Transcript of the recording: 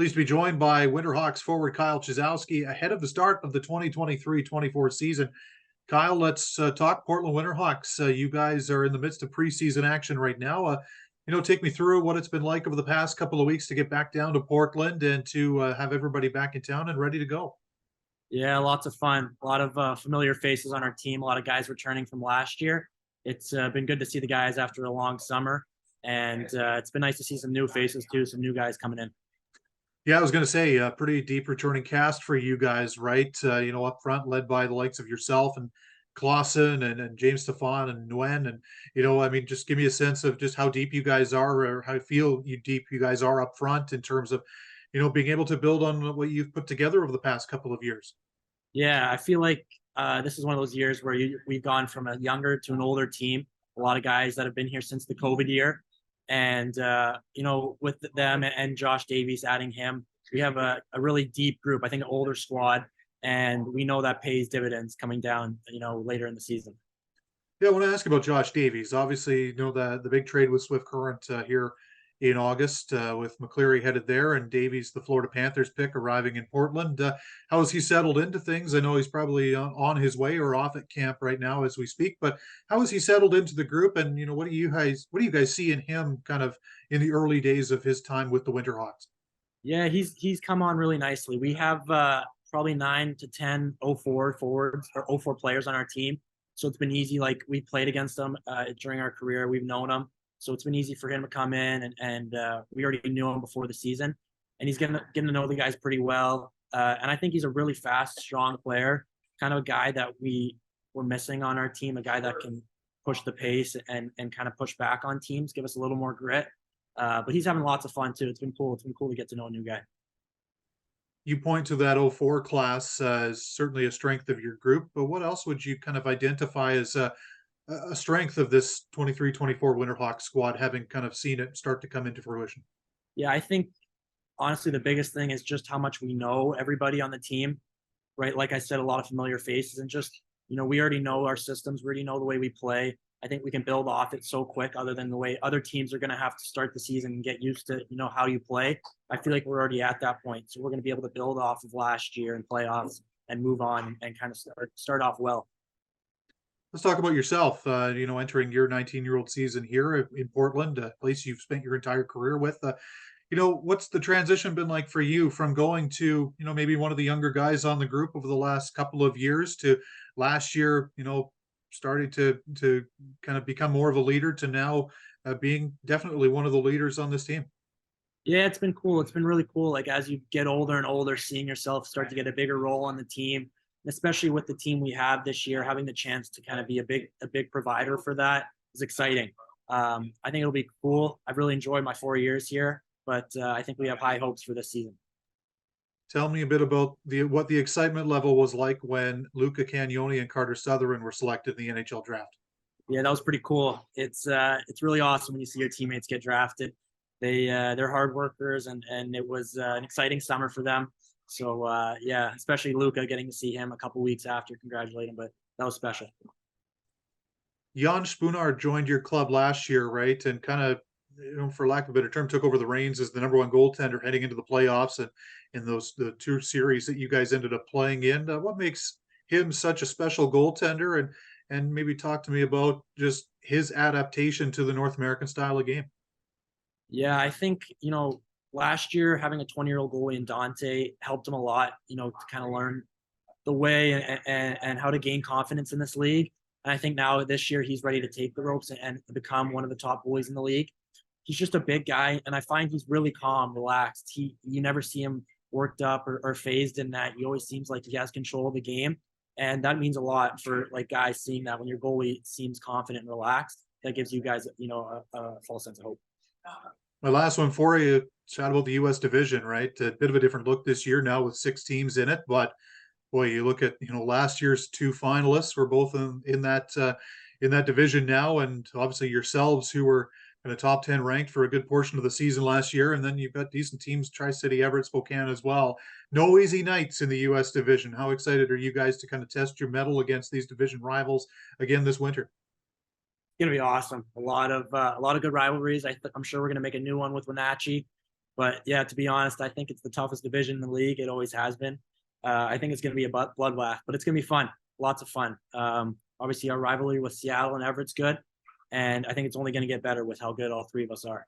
Pleased to be joined by Winterhawks forward Kyle Chyzowski ahead of the start of the 2023-24 season. Kyle, let's talk Portland Winterhawks. You guys are in the midst of preseason action right now. Take me through what it's been like over the past couple of weeks to get back down to Portland and to have everybody back in town and ready to go. Yeah, lots of fun. A lot of familiar faces on our team. A lot of guys returning from last year. It's been good to see the guys after a long summer, and it's been nice to see some new faces too, some new guys coming in. Yeah, I was going to say a pretty deep returning cast for you guys, right? Up front, led by the likes of yourself and Clausen and James Stefan and Nguyen. And, just give me a sense of just how deep you guys are or how deep you guys are up front in terms of, being able to build on what you've put together over the past couple of years. Yeah, I feel like this is one of those years where we've gone from a younger to an older team. A lot of guys that have been here since the COVID year. And, with them and Josh Davies adding him, we have a really deep group, I think an older squad, and we know that pays dividends coming down, later in the season. Yeah, I want to ask about Josh Davies. Obviously, the big trade with Swift Current here in August with McCleary headed there and Davies, the Florida Panthers pick, arriving in Portland. How has he settled into things? I know he's probably on his way or off at camp right now as we speak, but how has he settled into the group? And what do you guys see in him kind of in the early days of his time with the Winterhawks? Yeah, he's come on really nicely. We have probably 9 to 10 04 forwards or 04 players on our team. So it's been easy. Like we played against them during our career. We've known them. So it's been easy for him to come in and we already knew him before the season. And he's getting to know the guys pretty well. And I think he's a really fast, strong player, kind of a guy that we're missing on our team, a guy that can push the pace and kind of push back on teams, give us a little more grit. But he's having lots of fun too. It's been cool. It's been cool to get to know a new guy. You point to that '04 class as certainly a strength of your group, but what else would you kind of identify as a strength of this 23-24 Winterhawks squad, having kind of seen it start to come into fruition? Yeah, I think honestly the biggest thing is just how much we know everybody on the team, right? Like I said, a lot of familiar faces and just, we already know our systems, we already know the way we play. I think we can build off it so quick, other than the way other teams are going to have to start the season and get used to, how you play. I feel like we're already at that point. So we're going to be able to build off of last year and playoffs and move on and kind of start off well. Let's talk about yourself. Entering your 19-year-old season here in Portland, a place you've spent your entire career with. What's the transition been like for you from going to, maybe one of the younger guys on the group over the last couple of years to last year, starting to kind of become more of a leader to now being definitely one of the leaders on this team? Yeah, it's been cool. It's been really cool. Like as you get older and older, seeing yourself start to get a bigger role on the team, especially with the team we have this year, having the chance to kind of be a big provider for that is exciting. I think it'll be cool. I've really enjoyed my 4 years here, but I think we have high hopes for this season. Tell me a bit about what the excitement level was like when Luca Cagnoni and Carter Sutherland were selected in the NHL draft. Yeah, that was pretty cool. It's really awesome when you see your teammates get drafted. They're hard workers and it was an exciting summer for them. So yeah, especially Luca, getting to see him a couple weeks after, congratulate him, but that was special. Jan Spunar joined your club last year, right? And kind of, for lack of a better term, took over the reins as the number one goaltender heading into the playoffs and in the two series that you guys ended up playing in. What makes him such a special goaltender? And maybe talk to me about just his adaptation to the North American style of game. Yeah, I think, last year having a 20-year-old goalie in Dante helped him a lot, to kind of learn the way and how to gain confidence in this league. And I think now this year he's ready to take the ropes and become one of the top goalies in the league. He's just a big guy, and I find he's really calm, relaxed. You never see him worked up or phased in that. He always seems like he has control of the game, and that means a lot for like guys seeing that when your goalie seems confident and relaxed. That gives you guys, a false sense of hope. My last one for you, chat about the U.S. division, right? A bit of a different look this year now with 6 teams in it, but boy, you look at last year's 2 finalists were both in that division now, and obviously yourselves who were in the top 10 ranked for a good portion of the season last year, and then you've got decent teams, Tri-City, Everett, Spokane as well. No easy nights in the U.S. division. How excited are you guys to kind of test your mettle against these division rivals again this winter? Gonna be awesome. A lot of good rivalries. I'm sure we're gonna make a new one with Wenatchee. But yeah, to be honest, I think it's the toughest division in the league. It always has been. I think it's going to be a bloodbath, but it's going to be fun. Lots of fun. Obviously, our rivalry with Seattle and Everett's good. And I think it's only going to get better with how good all three of us are.